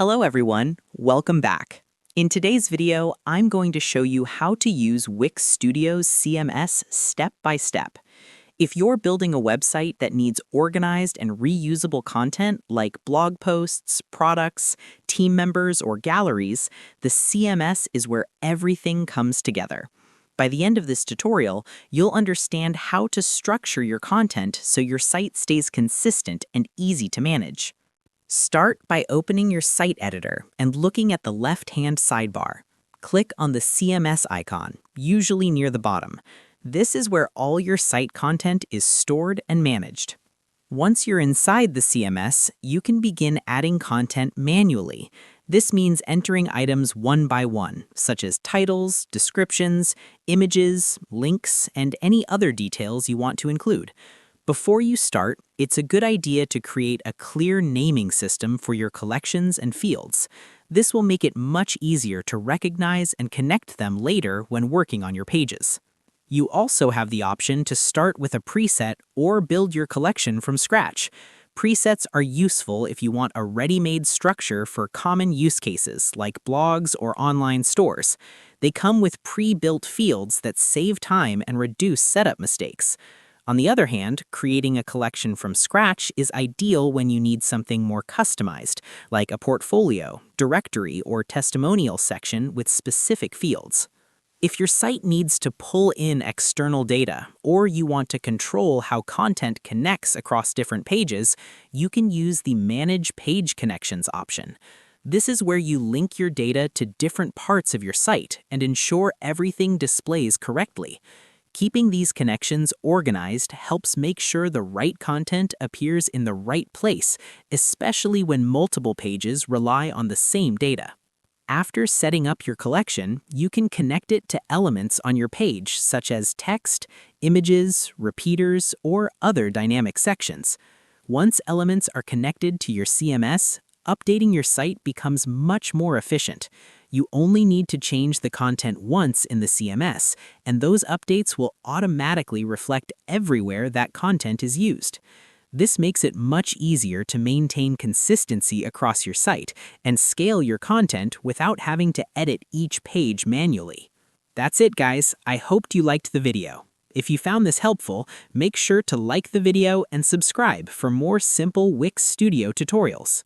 Hello everyone, welcome back. In today's video, I'm going to show you how to use Wix Studio's CMS step by step. If you're building a website that needs organized and reusable content like blog posts, products, team members, or galleries, the CMS is where everything comes together. By the end of this tutorial, you'll understand how to structure your content so your site stays consistent and easy to manage. Start by opening your site editor and looking at the left-hand sidebar. Click on the CMS icon, usually near the bottom. This is where all your site content is stored and managed. Once you're inside the CMS, you can begin adding content manually. This means entering items one by one, such as titles, descriptions, images, links, and any other details you want to include. Before you start, it's a good idea to create a clear naming system for your collections and fields. This will make it much easier to recognize and connect them later when working on your pages. You also have the option to start with a preset or build your collection from scratch. Presets are useful if you want a ready-made structure for common use cases like blogs or online stores. They come with pre-built fields that save time and reduce setup mistakes. On the other hand, creating a collection from scratch is ideal when you need something more customized, like a portfolio, directory, or testimonial section with specific fields. If your site needs to pull in external data, or you want to control how content connects across different pages, you can use the Manage Page Connections option. This is where you link your data to different parts of your site and ensure everything displays correctly. Keeping these connections organized helps make sure the right content appears in the right place, especially when multiple pages rely on the same data. After setting up your collection, you can connect it to elements on your page, such as text, images, repeaters, or other dynamic sections. Once elements are connected to your CMS, updating your site becomes much more efficient. You only need to change the content once in the CMS, and those updates will automatically reflect everywhere that content is used. This makes it much easier to maintain consistency across your site and scale your content without having to edit each page manually. That's it, guys. I hoped you liked the video. If you found this helpful, make sure to like the video and subscribe for more simple Wix Studio tutorials.